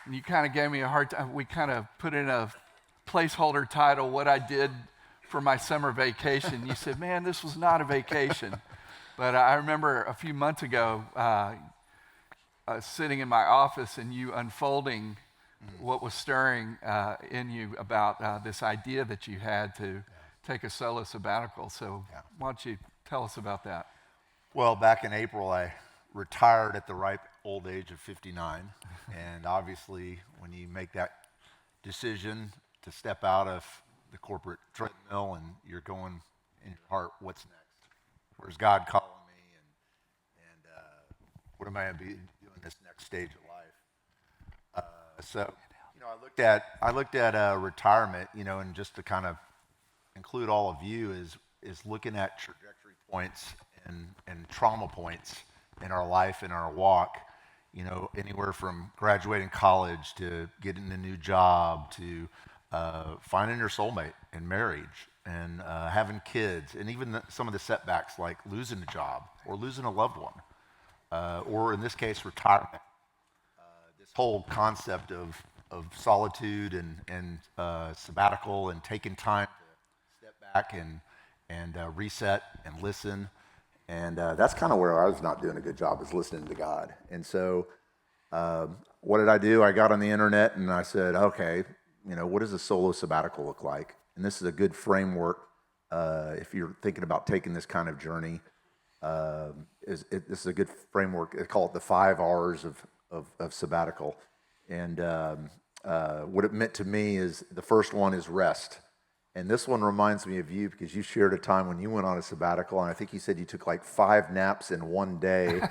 And you kind of gave me a hard time. We kind of put in a placeholder title, what I did for my summer vacation. You said, man, this was not a vacation. But I remember a few months ago sitting in my office and you unfolding what was stirring in you about this idea that you had to take a solo sabbatical. So why don't you tell us about that? Well, back in April, I retired at the ripe old age of 59. And obviously, when you make that decision to step out of the corporate treadmill and you're going in your heart, what's next? Where's God calling me? And what am I going to be doing this next stage of life? So, I looked at retirement, and just to kind of include all of you is looking at trajectory points and trauma points in our life, in our walk, anywhere from graduating college to getting a new job to finding your soulmate and marriage and having kids, and even some of the setbacks like losing a job or losing a loved one, or in this case, retirement. This whole concept of solitude and sabbatical and taking time to step back and reset and listen. And that's kind of where I was not doing a good job, is listening to God. And so what did I do? I got on the internet and I said, okay, what does a solo sabbatical look like? And this is a good framework if you're thinking about taking this kind of journey. This is a good framework. They call it the 5 R's of sabbatical. And what it meant to me is the first one is rest. And this one reminds me of you because you shared a time when you went on a sabbatical, and I think you said you took like 5 naps in one day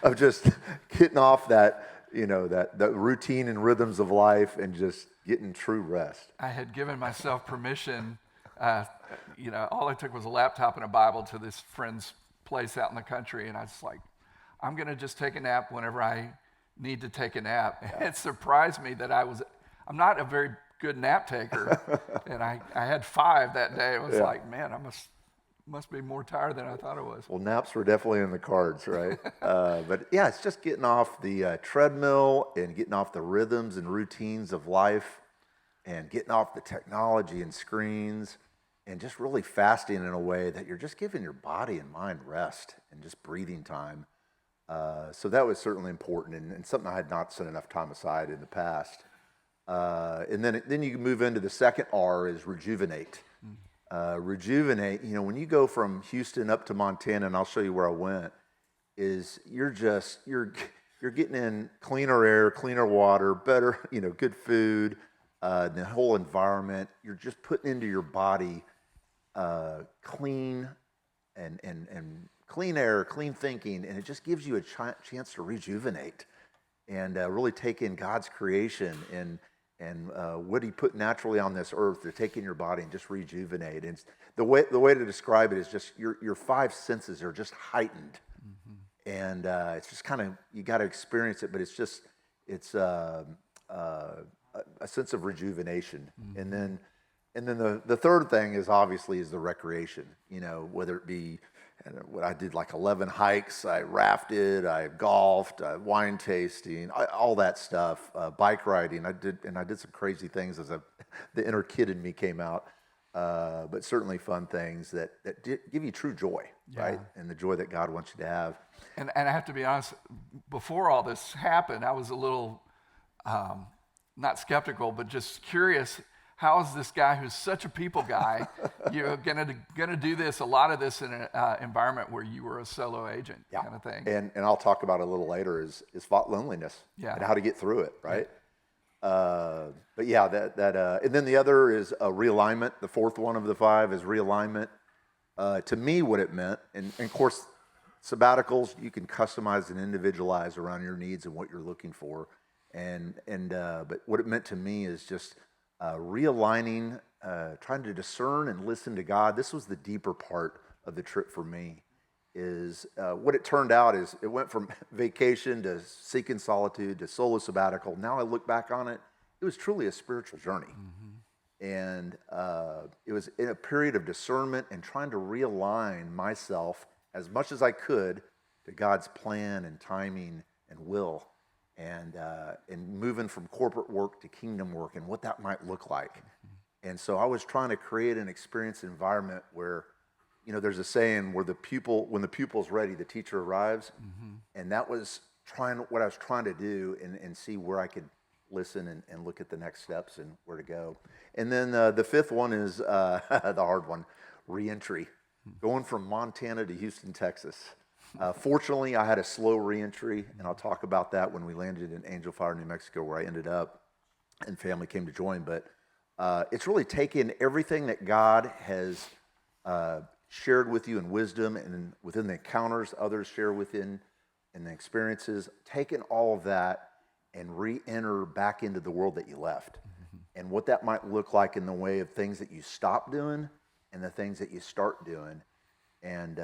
of just getting off that routine and rhythms of life and just getting true rest. I had given myself permission. All I took was a laptop and a Bible to this friend's place out in the country, and I was like, I'm going to just take a nap whenever I need to take a nap. Yeah. It surprised me that I'm not a very good nap taker, and I had 5 that day. It was like, man, I must be more tired than I thought I was. Well, naps were definitely in the cards, right? But yeah, it's just getting off the treadmill and getting off the rhythms and routines of life and getting off the technology and screens and just really fasting in a way that you're just giving your body and mind rest and just breathing time. So that was certainly important and something I had not set enough time aside in the past. And then you move into the second R is rejuvenate. Rejuvenate, when you go from Houston up to Montana, and I'll show you where I went, is you're getting in cleaner air, cleaner water, better, good food, the whole environment. You're just putting into your body clean and clean air, clean thinking, and it just gives you a chance to rejuvenate and really take in God's creation and what He put naturally on this earth to take in your body and just rejuvenate. And the way to describe it is just your 5 senses are just heightened, and it's just kind of, you got to experience it, but it's a sense of rejuvenation. And then the third thing is obviously the recreation. Whether it be what I did, like 11 hikes, I rafted, I golfed, wine tasting, all that stuff, bike riding. I did some crazy things as the inner kid in me came out, but certainly fun things that give you true joy, right? And the joy that God wants you to have. And I have to be honest, before all this happened, I was a little, not skeptical, but just curious. How is this guy who's such a people guy, gonna do this, a lot of this in an environment where you were a solo agent kind of thing? And I'll talk about it a little later is fought loneliness and how to get through it, right? But yeah, and then the other is realignment. The fourth one of the 5 is realignment. To me, what it meant, and of course, sabbaticals you can customize and individualize around your needs and what you're looking for, but what it meant to me is just realigning, trying to discern and listen to God. This was the deeper part of the trip for me. Is what it turned out is it went from vacation to seeking solitude to solo sabbatical. Now I look back on it, it was truly a spiritual journey. And it was in a period of discernment and trying to realign myself as much as I could to God's plan and timing and will. and moving from corporate work to kingdom work and what that might look like. And so I was trying to create an experience environment where, there's a saying where when the pupil's ready, the teacher arrives. And that was what I was trying to do and see where I could listen and look at the next steps and where to go. And then the fifth one is the hard one, reentry. Going from Montana to Houston, Texas. Fortunately, I had a slow reentry, and I'll talk about that when we landed in Angel Fire, New Mexico, where I ended up, and family came to join. But it's really taken everything that God has shared with you in wisdom and within the encounters others share within and the experiences, taken all of that and re-enter back into the world that you left. And what that might look like in the way of things that you stop doing and the things that you start doing. And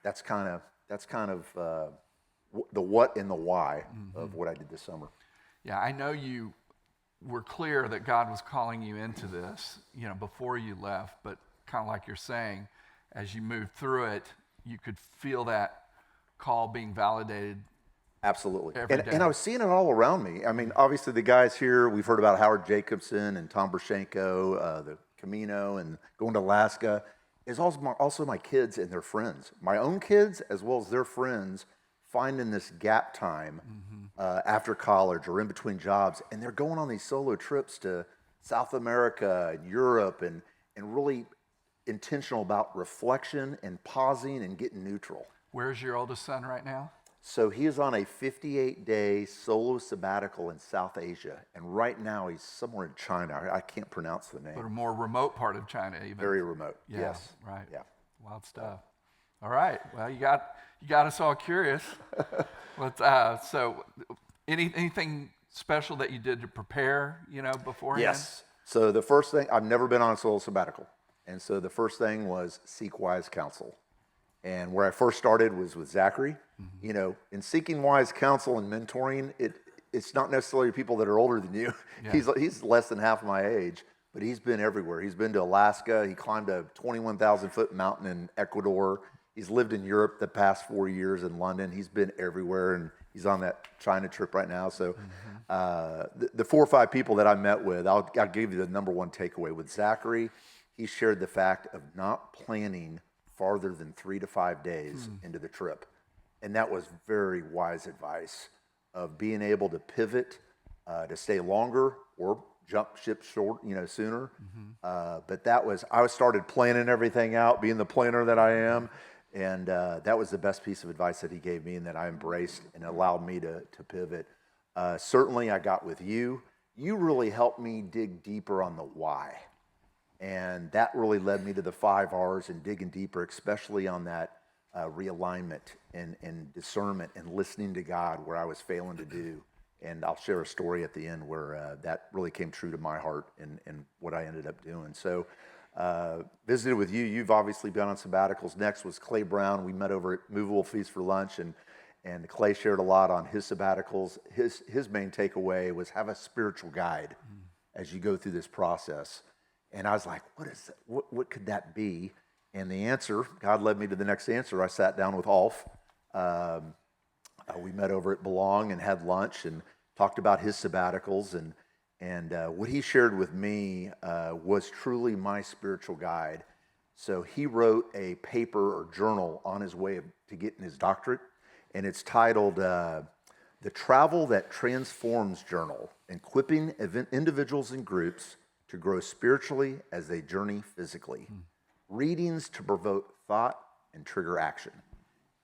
that's kind of the what and the why of what I did this summer. Yeah, I know you were clear that God was calling you into this, before you left, but kind of like you're saying, as you moved through it, you could feel that call being validated. Absolutely. Every day. And I was seeing it all around me. I mean, obviously the guys here, we've heard about Howard Jacobson and Tom Brashenko, the Camino, and going to Alaska, is also my kids and their friends. My own kids, as well as their friends, finding this gap time after college or in between jobs, and they're going on these solo trips to South America and Europe and really intentional about reflection and pausing and getting neutral. Where's your oldest son right now? So he is on a 58-day solo sabbatical in South Asia, and right now he's somewhere in China. I can't pronounce the name. But a more remote part of China, even. Very remote. Yeah, yes. Right. Yeah. Wild stuff. All right. Well, you got us all curious. So, anything special that you did to prepare, beforehand? Yes. So the first thing, I've never been on a solo sabbatical, and so the first thing was seek wise counsel. And where I first started was with Zachary. In seeking wise counsel and mentoring, it's not necessarily people that are older than you. Yeah. He's less than half my age, but he's been everywhere. He's been to Alaska. He climbed a 21,000-foot mountain in Ecuador. He's lived in Europe the past 4 years in London. He's been everywhere, and he's on that China trip right now. So the 4 or 5 people that I met with, I'll give you the number one takeaway. With Zachary, he shared the fact of not planning farther than 3 to 5 days into the trip. And that was very wise advice of being able to pivot, to stay longer or jump ship short, sooner. But I started planning everything out, being the planner that I am. And that was the best piece of advice that he gave me and that I embraced and allowed me to pivot. Certainly I got with you. You really helped me dig deeper on the why. And that really led me to the 5 R's and digging deeper, especially on that realignment and discernment and listening to God where I was failing to do. And I'll share a story at the end where that really came true to my heart and what I ended up doing. So visited with you. You've obviously been on sabbaticals. Next was Clay Brown. We met over at Movable Feast for lunch, and Clay shared a lot on his sabbaticals. His main takeaway was have a spiritual guide as you go through this process. And I was like, what could that be? And the answer, God led me to the next answer. I sat down with Alf. We met over at Belong and had lunch and talked about his sabbaticals. And what he shared with me was truly my spiritual guide. So he wrote a paper or journal on his way to getting his doctorate. And it's titled The Travel That Transforms Journal, Equipping Individuals and Groups to Grow Spiritually as They Journey Physically. Readings to provoke thought and trigger action.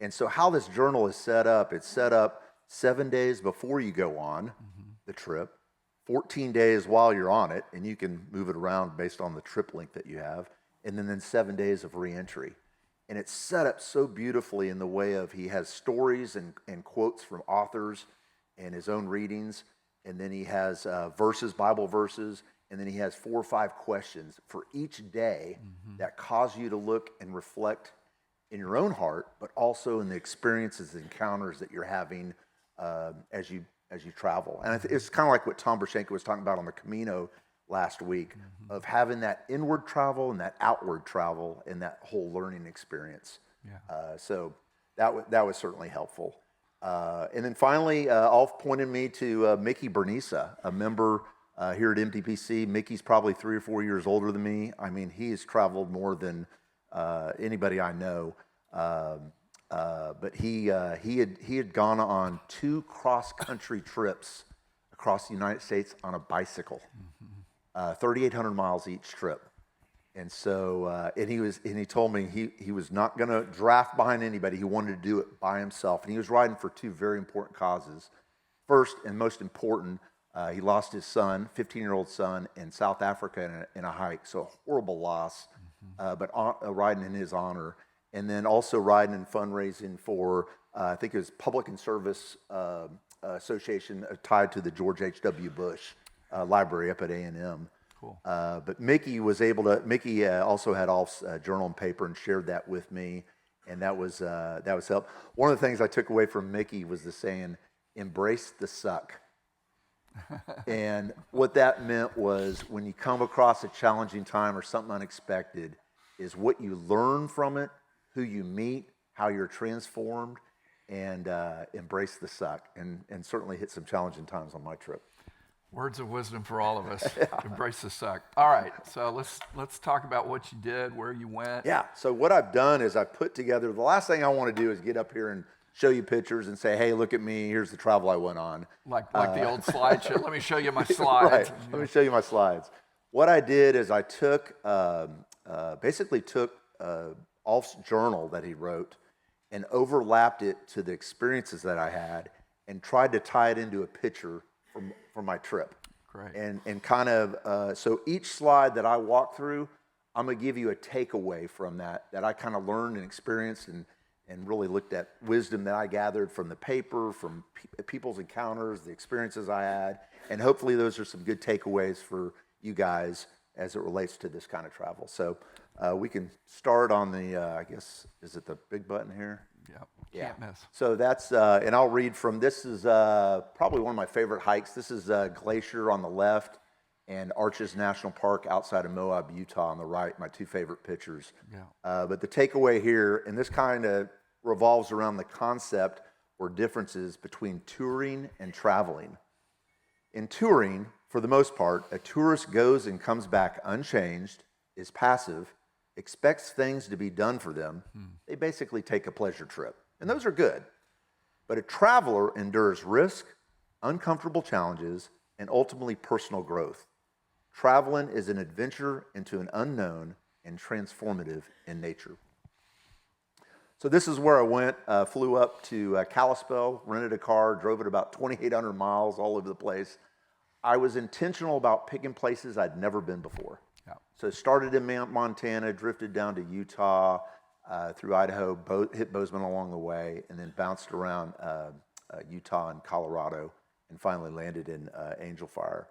And so how this journal is set up, it's set up 7 days before you go on the trip, 14 days while you're on it, and you can move it around based on the trip length that you have, and then 7 days of reentry. And it's set up so beautifully in the way of he has stories and quotes from authors and his own readings, and then he has verses, Bible verses, and then he has 4 or 5 questions for each day that cause you to look and reflect in your own heart, but also in the experiences and encounters that you're having as you travel. And it's kind of like what Tom Brashenko was talking about on the Camino last week, of having that inward travel and that outward travel and that whole learning experience. Yeah. So that was certainly helpful. And then finally, Alf pointed me to Mickey Bernisa, a member here at MTPC. Mickey's probably 3 or 4 years older than me. I mean, he has traveled more than anybody I know. But he had gone on 2 cross-country trips across the United States on a bicycle, 3,800 miles each trip. And so, and he told me he was not going to draft behind anybody. He wanted to do it by himself. And he was riding for 2 very important causes. First and most important, he lost his son, 15-year-old son, in South Africa in a hike. So a horrible loss, but riding in his honor. And then also riding and fundraising for, I think it was Public and Service Association tied to the George H.W. Bush Library up at A&M. Cool. But Mickey was able to. Mickey also had Alf's journal and paper and shared that with me, and that was help. One of the things I took away from Mickey was the saying, "Embrace the suck." And what that meant was when you come across a challenging time or something unexpected, is what you learn from it, who you meet, how you're transformed, and embrace the suck. And certainly hit some challenging times on my trip. Words of wisdom for all of us. Embrace the suck. All right, so let's talk about what you did, where you went. Yeah, so what I've done is I've put together, the last thing I want to do is get up here and show you pictures and say, hey, look at me, here's the travel I went on. Like the old slideshow. Let me show you my slides. Right, let me show you my slides. What I did is I took, basically took Alf's journal that he wrote and overlapped it to the experiences that I had and tried to tie it into a picture from my trip. Great. And kind of, so each slide that I walk through, I'm going to give you a takeaway from that I kind of learned and experienced and really looked at wisdom that I gathered from the paper, from people's encounters, the experiences I had, and hopefully those are some good takeaways for you guys as it relates to this kind of travel. So we can start on the, I guess, is it the big button here? Yep. Yeah. Can't miss. So that's, and I'll read from, this is probably one of my favorite hikes. This is Glacier on the left and Arches National Park outside of Moab, Utah on the right, my 2 favorite pictures. Yeah. But the takeaway here, and this kind of revolves around the concept or differences between touring and traveling. In touring, for the most part, a tourist goes and comes back unchanged, is passive, expects things to be done for them. They basically take a pleasure trip. And those are good. But a traveler endures risk, uncomfortable challenges, and ultimately personal growth. Traveling is an adventure into an unknown and transformative in nature. So this is where I went, flew up to Kalispell, rented a car, drove it about 2,800 miles all over the place. I was intentional about picking places I'd never been before. Yeah. So started in Montana, drifted down to Utah, through Idaho, hit Bozeman along the way, and then bounced around Utah and Colorado, and finally landed in Angel Fire.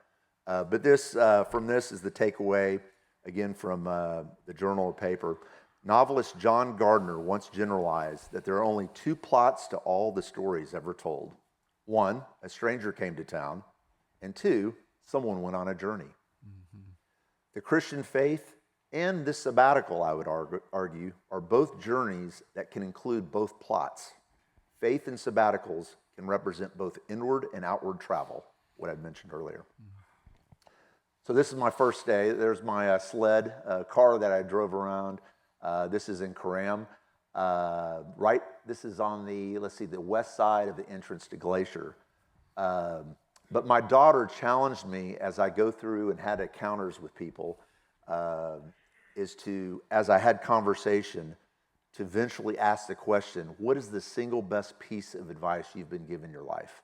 But this, from this is the takeaway, again from the journal of paper. Novelist John Gardner once generalized that there are only 2 plots to all the stories ever told. 1, a stranger came to town, and 2, someone went on a journey. The Christian faith and this sabbatical, I would argue, are both journeys that can include both plots. Faith and sabbaticals can represent both inward and outward travel, what I mentioned earlier. So this is my first day. There's my sled car that I drove around. This is in Karam. This is on the, the west side of the entrance to Glacier. But my daughter challenged me as I go through and had encounters with people, as I had conversation, to eventually ask the question, what is the single best piece of advice you've been given in your life?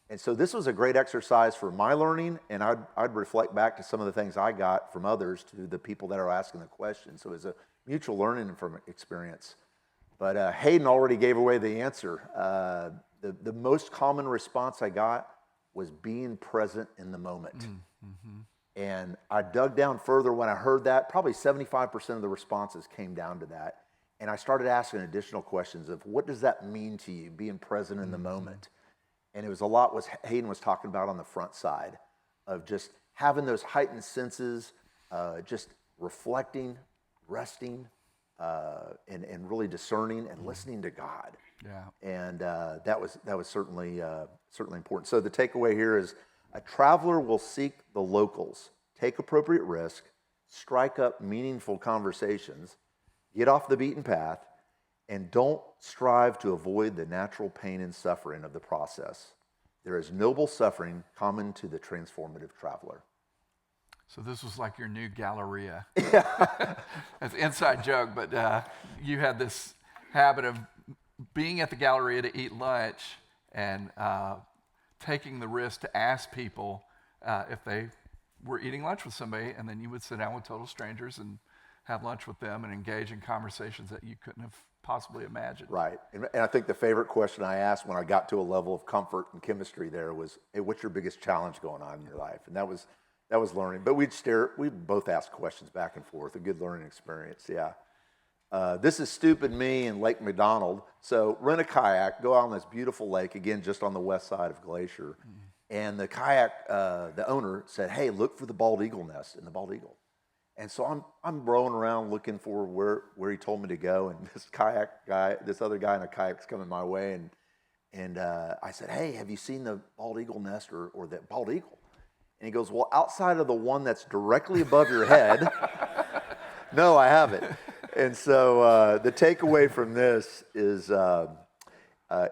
And so this was a great exercise for my learning, and I'd reflect back to some of the things I got from others to the people that are asking the question. So it was a mutual learning from experience. But Hayden already gave away the answer. The most common response I got was being present in the moment. And I dug down further when I heard that. Probably 75% of the responses came down to that. And I started asking additional questions of what does that mean to you, being present in the moment? And it was a lot what Hayden was talking about on the front side of just having those heightened senses, just reflecting, resting, and really discerning and listening to God. Yeah. And that was certainly important. So the takeaway here is a traveler will seek the locals, take appropriate risk, strike up meaningful conversations, get off the beaten path, and don't strive to avoid the natural pain and suffering of the process. There is noble suffering common to the transformative traveler. So this was like your new Galleria. Yeah. That's an inside joke, but you had this habit of being at the Galleria to eat lunch and taking the risk to ask people if they were eating lunch with somebody, and then you would sit down with total strangers and have lunch with them and engage in conversations that you couldn't have possibly imagined. Right. And I think the favorite question I asked when I got to a level of comfort and chemistry there was, hey, what's your biggest challenge going on in your life? And that was learning. But we'd both ask questions back and forth, a good learning experience, yeah. This is Stupid Me in Lake McDonald. So rent a kayak, go out on this beautiful lake, again, just on the west side of Glacier. Mm-hmm. And the kayak, the owner said, hey, look for the bald eagle nest in the bald eagle. And so I'm rowing around looking for where he told me to go. And this other guy in a kayak's coming my way. And I said, hey, have you seen the bald eagle nest or the bald eagle? And he goes, well, outside of the one that's directly above your head, no, I haven't. And so the takeaway from this is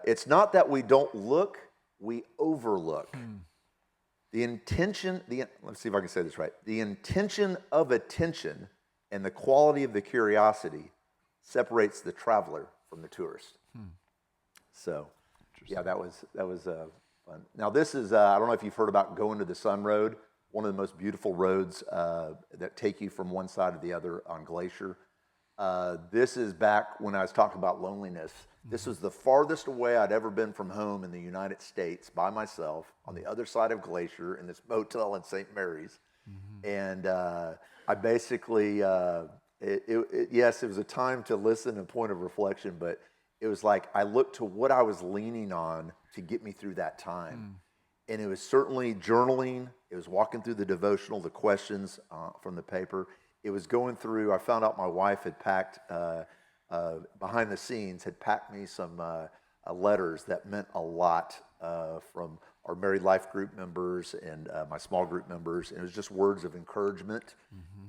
it's not that we don't look, we overlook. The intention, let's see if I can say this right. The intention of attention and the quality of the curiosity separates the traveler from the tourist. So, yeah, that was fun. Now this is, I don't know if you've heard about Going to the Sun Road, one of the most beautiful roads that take you from one side to the other on Glacier. This is back when I was talking about loneliness. This was the farthest away I'd ever been from home in the United States by myself on the other side of Glacier in this motel in St. Mary's. And I basically, yes, it was a time to listen, a point of reflection, but it was like I looked to what I was leaning on to get me through that time. And it was certainly journaling. It was walking through the devotional, the questions from the paper. It was going through, I found out my wife had packed, behind the scenes, had packed me some letters that meant a lot from our married life group members and my small group members. And it was just words of encouragement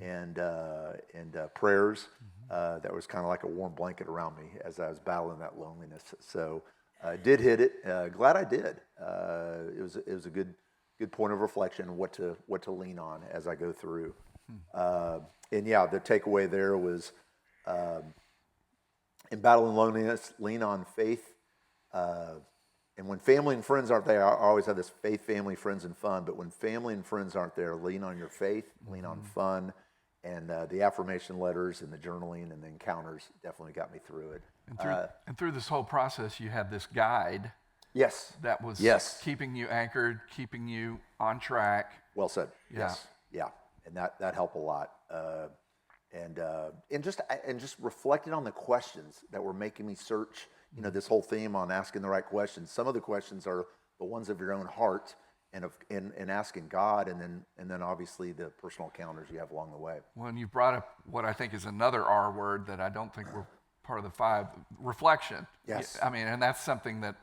and prayers that was kind of like a warm blanket around me as I was battling that loneliness. So I did hit it. Glad I did. It was a good point of reflection, what to lean on as I go through. And yeah, the takeaway there was in battling loneliness, lean on faith. And when family and friends aren't there, I always have this faith, family, friends, and fun. But when family and friends aren't there, lean on your faith, lean on fun. And the affirmation letters and the journaling and the encounters definitely got me through it. And through this whole process, you had this guide. Yes. That was keeping you anchored, keeping you on track. Well said. Yeah. Yes. Yeah. And that helped a lot. And just reflecting on the questions that were making me search, this whole theme on asking the right questions. Some of the questions are the ones of your own heart and asking God, and then obviously the personal encounters you have along the way. Well, and you brought up what I think is another R word that I don't think we're part of the five, reflection. Yes. I mean, and that's something that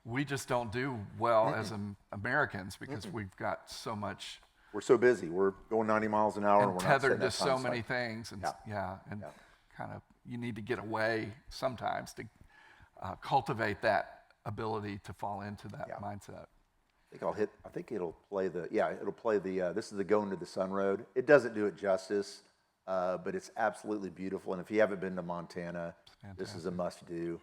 we just don't do well as Americans because we've got so much. We're so busy. We're going 90 miles an hour. And we're tethered not to so many things. And kind of you need to get away sometimes to cultivate that ability to fall into that mindset. I think it'll play this is the Going to the Sun Road. It doesn't do it justice, but it's absolutely beautiful. And if you haven't been to Montana, this is a must do.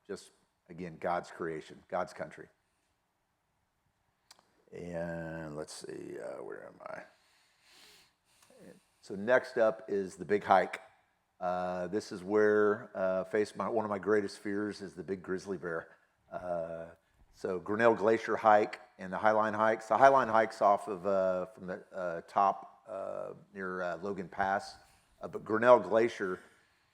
Just, again, God's creation, God's country. And let's see, where am I? So next up is the big hike. This is where one of my greatest fears is the big grizzly bear. So Grinnell Glacier hike and the Highline hikes. The Highline hikes off of from the top near Logan Pass, but Grinnell Glacier.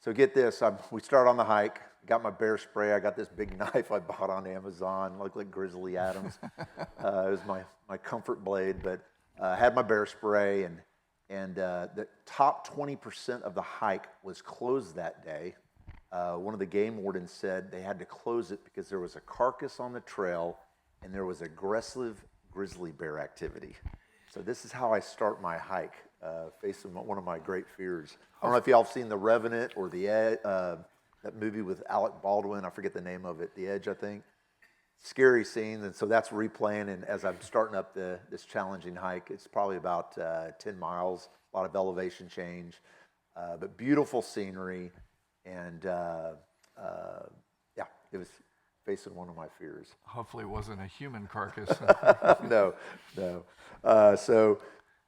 So get this, we start on the hike. Got my bear spray. I got this big knife I bought on Amazon. Looked like Grizzly Adams. It was my comfort blade, but I had my bear spray, and the top 20% of the hike was closed that day one of the game wardens said they had to close it because there was a carcass on the trail and there was aggressive grizzly bear activity. So this is how I start my hike, facing one of my great fears. I don't know if y'all have seen The Revenant or that movie with Alec Baldwin. I forget the name of it, The Edge, I think. Scary scenes, and so that's replaying. And as I'm starting up this challenging hike, it's probably about 10 miles, a lot of elevation change, but beautiful scenery. And yeah, it was facing one of my fears. Hopefully it wasn't a human carcass. No. So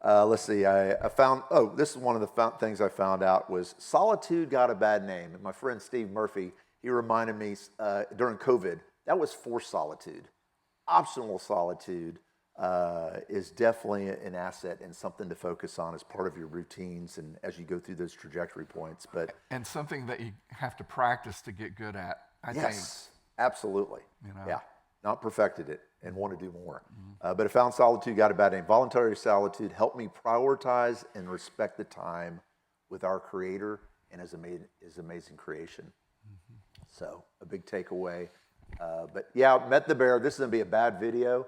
let's see. I found, this is one of the things I found out was solitude got a bad name. And my friend Steve Murphy, he reminded me during COVID, that was forced solitude. Optional solitude is definitely an asset and something to focus on as part of your routines and as you go through those trajectory points. And something that you have to practice to get good at, I think. Yes, absolutely. You know? Yeah, not perfected it and want to do more. But I found solitude got a bad name. Voluntary solitude helped me prioritize and respect the time with our Creator and His amazing creation. So a big takeaway. But yeah, met the bear. This is going to be a bad video.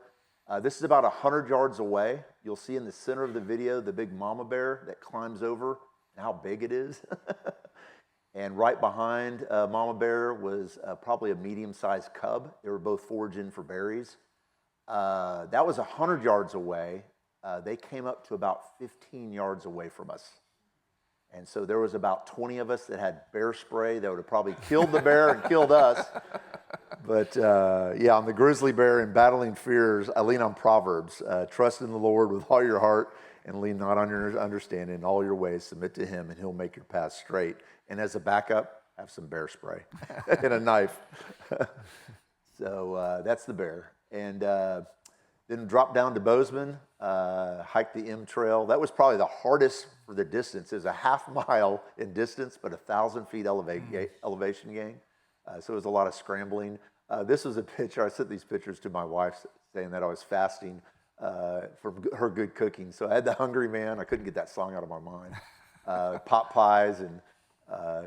This is about 100 yards away. You'll see in the center of the video the big mama bear that climbs over and how big it is. And right behind mama bear was probably a medium-sized cub. They were both foraging for berries. That was 100 yards away. They came up to about 15 yards away from us. And so there was about 20 of us that had bear spray that would have probably killed the bear and killed us. But yeah, on the grizzly bear and battling fears, I lean on Proverbs. Trust in the Lord with all your heart and lean not on your understanding. In all your ways, submit to Him and He'll make your path straight. And as a backup, have some bear spray and a knife. So that's the bear. And then dropped down to Bozeman, hiked the M Trail. That was probably the hardest for the distance. It was a half mile in distance, but 1,000 feet elevation gain. So it was a lot of scrambling. This was a picture. I sent these pictures to my wife saying that I was fasting from her good cooking. So I had the hungry man. I couldn't get that song out of my mind. Pot pies and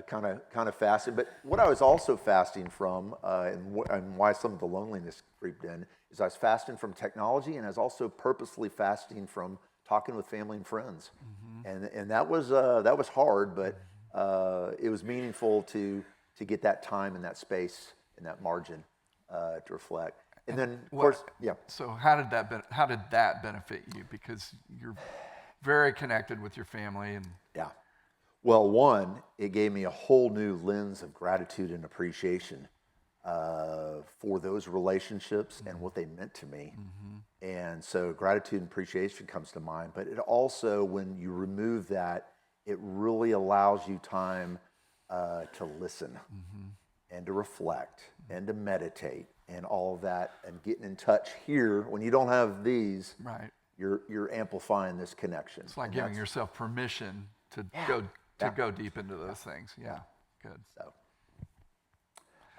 kind of fasted. But what I was also fasting from, and why some of the loneliness creeped in, is I was fasting from technology, and I was also purposely fasting from talking with family and friends. And that was hard, but it was meaningful to get that time and that space and that margin to reflect. And then, of course, yeah. So how did that benefit you? Because you're very connected with your family, and Yeah. Well, one, it gave me a whole new lens of gratitude and appreciation for those relationships and what they meant to me. And so gratitude and appreciation comes to mind. But it also, when you remove that, it really allows you time to listen and to reflect and to meditate and all of that and getting in touch here. When you don't have these, right, you're amplifying this connection. It's like giving yourself permission to go deep into those things. Yeah, good.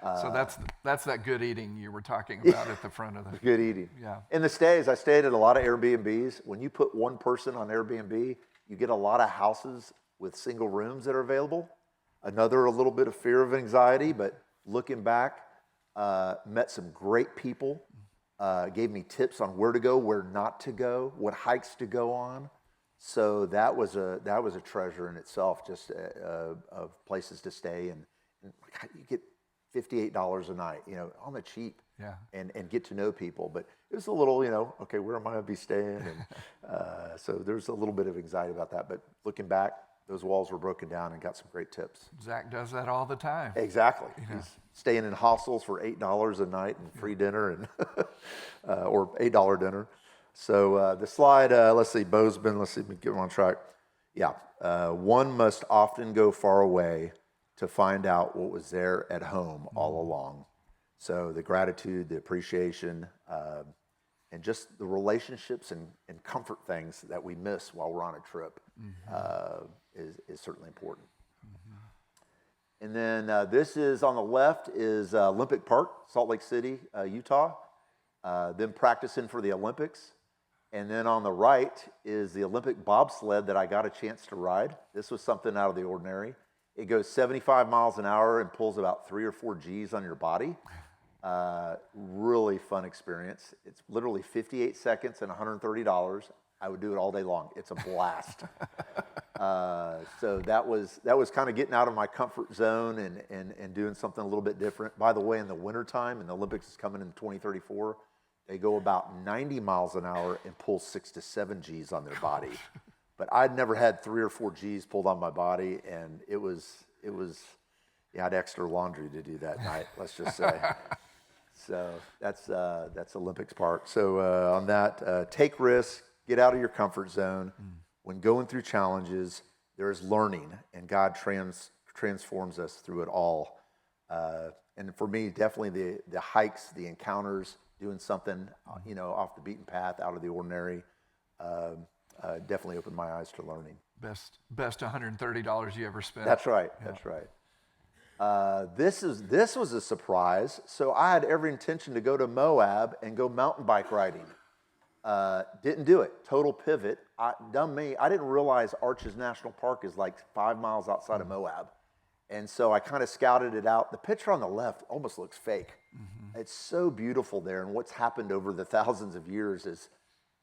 So that's that good eating you were talking about at the front of the good eating. Yeah. In the stays, I stayed at a lot of Airbnbs. When you put one person on Airbnb, you get a lot of houses with single rooms that are available. Another, a little bit of fear of anxiety, but looking back, met some great people, gave me tips on where to go, where not to go, what hikes to go on. So that was a treasure in itself, just of places to stay, and you get $58 a night, on the cheap, and get to know people. But it was a little, okay, where am I going to be staying? And so there's a little bit of anxiety about that. But looking back, those walls were broken down and got some great tips. Zach does that all the time. Exactly. He's staying in hostels for $8 a night and free dinner, and or $8 dinner. So the slide, let's see, Bozeman, let's see, get on track. Yeah, one must often go far away to find out what was there at home all along. So the gratitude, the appreciation, and just the relationships and comfort things that we miss while we're on a trip is certainly important. And then this is on the left is Olympic Park, Salt Lake City, Utah. Them practicing for the Olympics. And then on the right is the Olympic bobsled that I got a chance to ride. This was something out of the ordinary. It goes 75 miles an hour and pulls about 3 or 4 G's on your body. Really fun experience. It's literally 58 seconds and $130. I would do it all day long. It's a blast. So that was kind of getting out of my comfort zone and doing something a little bit different. By the way, in the wintertime, and the Olympics is coming in 2034, they go about 90 miles an hour and pull 6 to 7 G's on their body. But I'd never had 3 or 4 G's pulled on my body, and it was I had extra laundry to do that night, let's just say. So that's Olympics Park. So on that, take risks, get out of your comfort zone. When going through challenges, there is learning, and God transforms us through it all. And for me, definitely the hikes, the encounters, doing something, off the beaten path, out of the ordinary, definitely opened my eyes to learning. Best $130 you ever spent. That's right. Yeah. That's right. This was a surprise. So I had every intention to go to Moab and go mountain bike riding. Didn't do it. Total pivot. Dumb me. I didn't realize Arches National Park is like 5 miles outside of Moab. And so I kind of scouted it out. The picture on the left almost looks fake. Mm-hmm. It's so beautiful there. And what's happened over the thousands of years is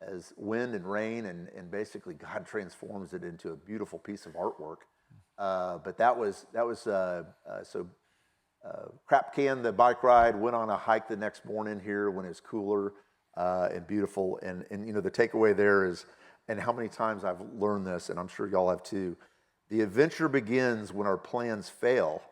as wind and rain and basically God transforms it into a beautiful piece of artwork. But that was crap canned the bike ride, went on a hike the next morning here when it was cooler and beautiful. And the takeaway there is, and how many times I've learned this, and I'm sure y'all have too, the adventure begins when our plans fail.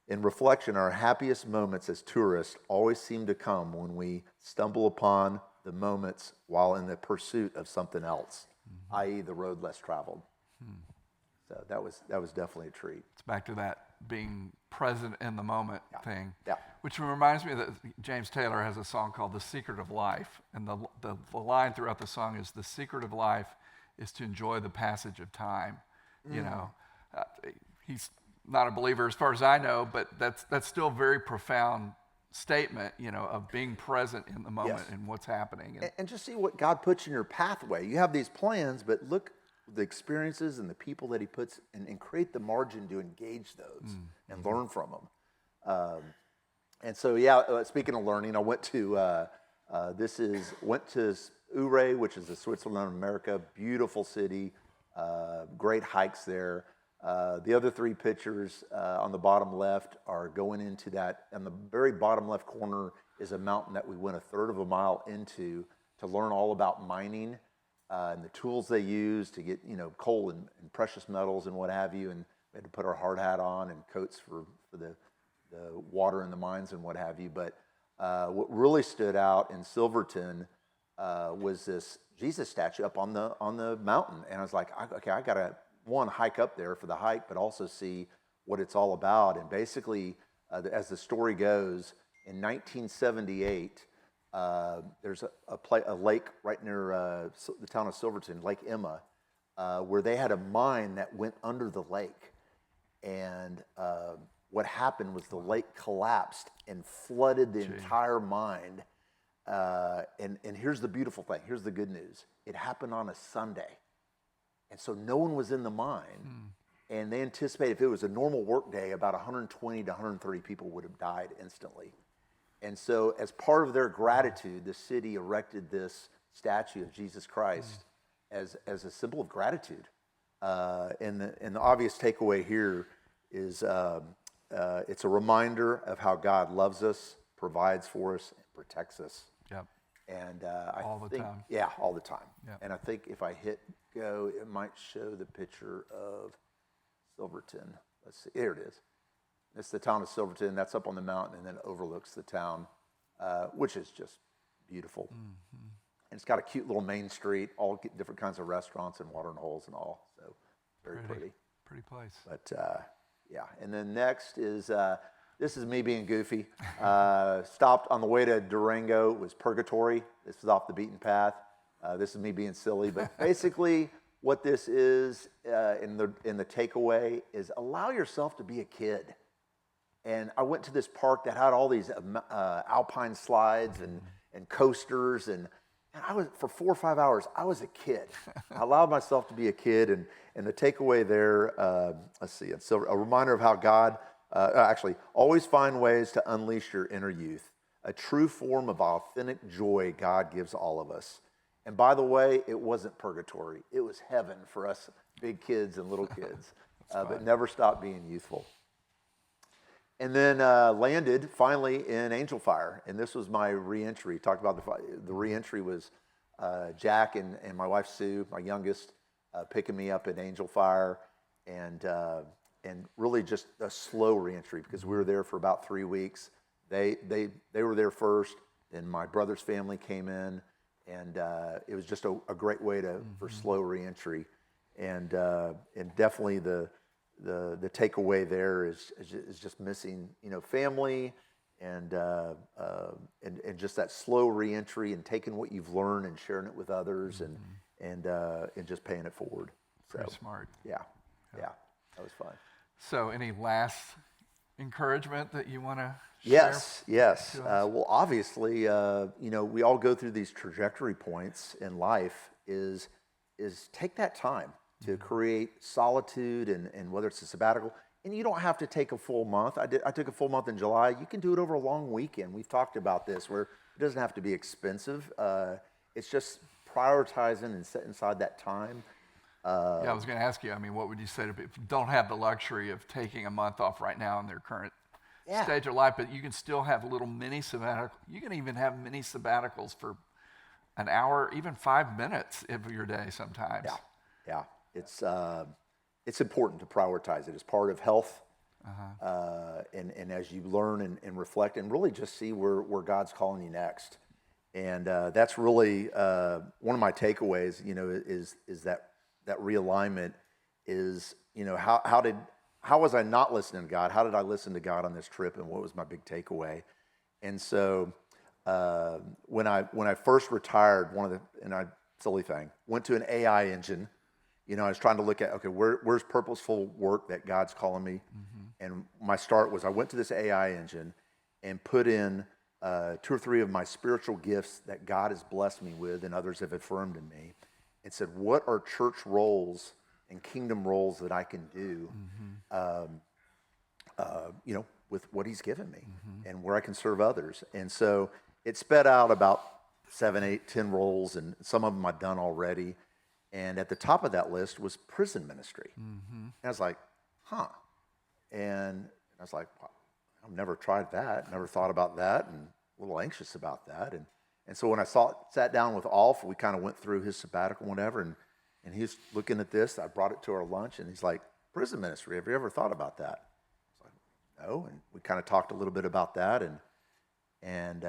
In reflection, our happiest moments as tourists always seem to come when we stumble upon the moments while in the pursuit of something else, i.e. the road less traveled. So that was definitely a treat. It's back to that being present in the moment thing. Yeah. Which reminds me that James Taylor has a song called The Secret of Life. And the line throughout the song is, the secret of life is to enjoy the passage of time. He's not a believer as far as I know, but that's still a very profound statement, of being present in the moment and what's happening. And just see what God puts in your pathway. You have these plans, but look the experiences and the people that he puts and create the margin to engage those and learn from them. And so, speaking of learning, I went to Ure, which is the Switzerland of America, beautiful city, great hikes there. The other 3 pictures on the bottom left are going into that. On the very bottom left corner is a mountain that we went a third of a mile into to learn all about mining and the tools they use to get coal and precious metals and what have you. And we had to put our hard hat on and coats for the water in the mines and what have you. But what really stood out in Silverton was this Jesus statue up on the mountain. And I was like, I got to hike up there for the hike, but also see what it's all about. And basically, as the story goes, in 1978, there's a lake right near the town of Silverton, Lake Emma, where they had a mine that went under the lake. And what happened was the lake collapsed and flooded the entire mine. And here's the beautiful thing. Here's the good news. It happened on a Sunday. And so no one was in the mine. And they anticipate if it was a normal work day, about 120 to 130 people would have died instantly. And so as part of their gratitude, the city erected this statue of Jesus Christ as a symbol of gratitude. And the obvious takeaway here is it's a reminder of how God loves us, provides for us, and protects us. Yep. And all the time. Yeah, all the time. Yep. And I think if I hit go, it might show the picture of Silverton. Let's see, here it is. It's the town of Silverton. That's up on the mountain and then overlooks the town, which is just beautiful. And it's got a cute little main street, all different kinds of restaurants and watering holes and all. So very pretty. Pretty place. But and then next is this is me being goofy. Stopped on the way to Durango. It was Purgatory. This was off the beaten path. This is me being silly, but basically what this is in the takeaway is allow yourself to be a kid. And I went to this park that had all these alpine slides and coasters, and and for 4 or 5 hours, I was a kid. I allowed myself to be a kid, and the takeaway there, let's see, it's a reminder of how God, actually, always find ways to unleash your inner youth, a true form of authentic joy God gives all of us. And by the way, it wasn't purgatory. It was heaven for us big kids and little kids, but never stop being youthful. And then landed finally in Angel Fire, and this was my reentry. Talked about the reentry was Jack and my wife Sue, my youngest, picking me up at Angel Fire, and really just a slow reentry because we were there for about 3 weeks. They were there first, then my brother's family came in, and it was just a great way for slow reentry, and definitely the takeaway there is just missing, family and just that slow reentry and taking what you've learned and sharing it with others and just paying it forward. Pretty smart. Yeah, that was fun. So, any last encouragement that you want to share? Yes. Well, obviously, we all go through these trajectory points in life. Is take that time to create solitude, and whether it's a sabbatical, and you don't have to take a full month. I took a full month in July. You can do it over a long weekend. We've talked about this, where it doesn't have to be expensive. It's just prioritizing and setting aside that time. I was going to ask you, what would you say to people who don't have the luxury of taking a month off right now in their current stage of life, but you can still have a little mini sabbatical. You can even have mini sabbaticals for an hour, even 5 minutes of your day sometimes. Yeah. It's important to prioritize it as part of health, and as you learn and reflect and really just see where God's calling you next. And that's really one of my takeaways. Is that realignment is how was I not listening to God? How did I listen to God on this trip, and what was my big takeaway? And so when I first retired, silly thing, went to an AI engine. I was trying to look at, okay, where's purposeful work that God's calling me? And my start was I went to this AI engine and put in 2 or 3 of my spiritual gifts that God has blessed me with and others have affirmed in me, and said, what are church roles and kingdom roles that I can do, with what he's given me and where I can serve others. And so it sped out about 7, 8, 10 roles, and some of them I'd done already. And at the top of that list was prison ministry. And I was like, And I was like, well, I've never tried that, never thought about that, and a little anxious about that. And so when I sat down with Alf, we kind of went through his sabbatical, whatever, and he's looking at this. I brought it to our lunch, and he's like, prison ministry, have you ever thought about that? I was like, no, and we kind of talked a little bit about that, and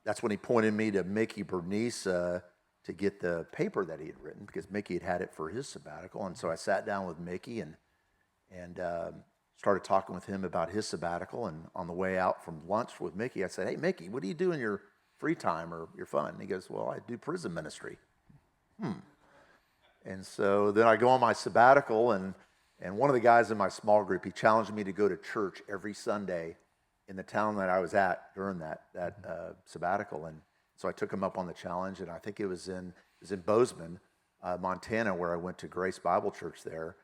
that's when he pointed me to Mickey Bernice to get the paper that he had written, because Mickey had it for his sabbatical. And so I sat down with Mickey and started talking with him about his sabbatical. And on the way out from lunch with Mickey, I said, hey, Mickey, what do you do in your free time or your fun? And he goes, well, I do prison ministry. And so then I go on my sabbatical, and one of the guys in my small group, he challenged me to go to church every Sunday in the town that I was at during that sabbatical. And so I took him up on the challenge, and I think it was in Bozeman, Montana, where I went to Grace Bible Church there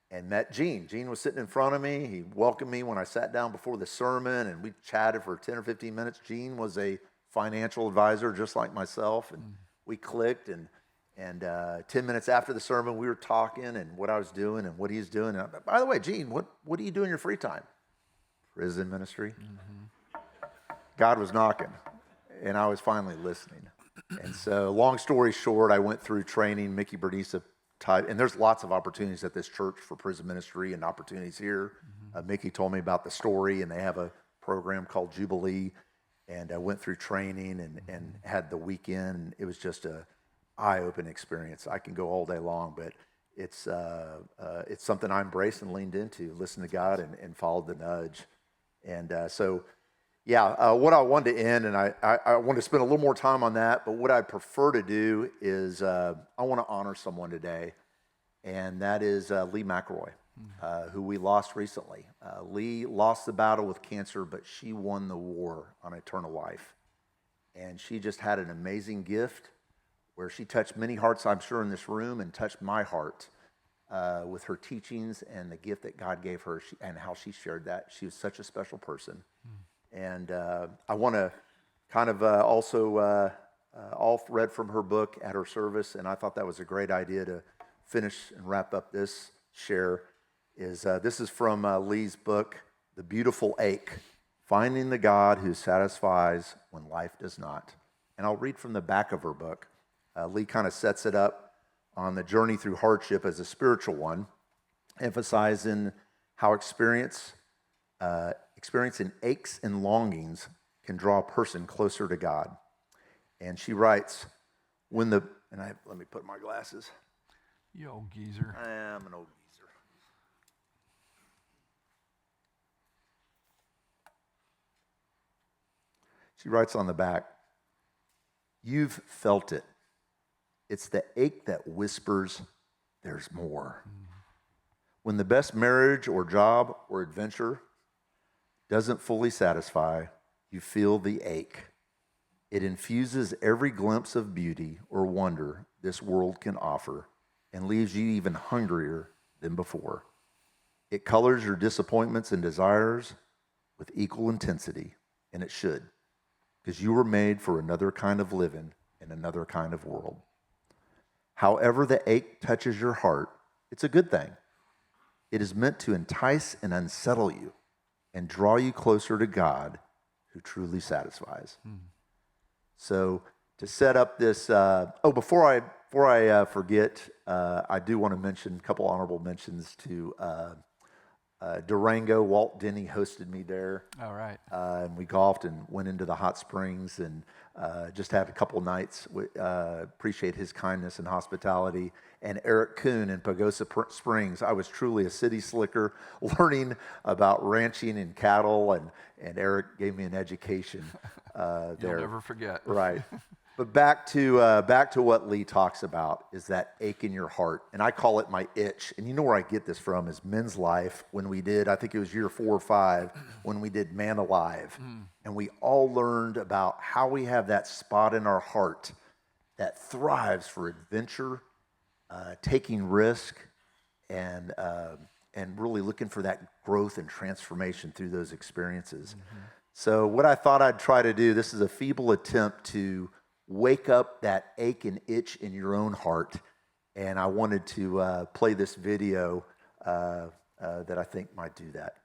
and met Gene. Gene was sitting in front of me. He welcomed me when I sat down before the sermon, and we chatted for 10 or 15 minutes. Gene was a financial advisor just like myself, and we clicked, and 10 minutes after the sermon, we were talking and what I was doing and what he's doing. And by the way, Gene, what do you do in your free time? Prison ministry. God was knocking, and I was finally listening. And so, long story short, I went through training, Mickey Bernice type, and there's lots of opportunities at this church for prison ministry and opportunities here. Mickey told me about the story, and they have a program called Jubilee, and I went through training and had the weekend. It was just a eye-opening experience. I can go all day long, but it's something I embraced and leaned into, listened to God and followed the nudge. And what I wanted to end, and I want to spend a little more time on that, but what I prefer to do is I want to honor someone today, and that is Lee McElroy, who we lost recently. Lee lost the battle with cancer, but she won the war on eternal life. And she just had an amazing gift, where she touched many hearts, I'm sure, in this room, and touched my heart with her teachings and the gift that God gave her and how she shared that. She was such a special person. And I want to kind of also all read from her book at her service, and I thought that was a great idea to finish and wrap up this share. This is from Lee's book, The Beautiful Ache, Finding the God Who Satisfies When Life Does Not. And I'll read from the back of her book. Lee kind of sets it up on the journey through hardship as a spiritual one, emphasizing how experiencing aches and longings can draw a person closer to God. And she writes, let me put my glasses. You old geezer. I am an old geezer. She writes on the back, you've felt it. It's the ache that whispers, there's more. When the best marriage or job or adventure doesn't fully satisfy, you feel the ache. It infuses every glimpse of beauty or wonder this world can offer and leaves you even hungrier than before. It colors your disappointments and desires with equal intensity, and it should, because you were made for another kind of living in another kind of world. However the ache touches your heart, it's a good thing. It is meant to entice and unsettle you and draw you closer to God who truly satisfies. So to set up this, before I forget, I do want to mention a couple honorable mentions to Durango. Walt Denny hosted me there. All right. And we golfed and went into the hot springs and just had a couple nights. Appreciate his kindness and hospitality. And Eric Kuhn in Pagosa Springs. I was truly a city slicker, learning about ranching and cattle, and Eric gave me an education there. You'll never forget. Right. But back to what Lee talks about is that ache in your heart. And I call it my itch. And you know where I get this from is Men's Life, when we did, I think it was year 4 or 5, when we did Man Alive. And we all learned about how we have that spot in our heart that thrives for adventure, taking risk, and really looking for that growth and transformation through those experiences. So what I thought I'd try to do, this is a feeble attempt to wake up that ache and itch in your own heart. And I wanted to play this video that I think might do that.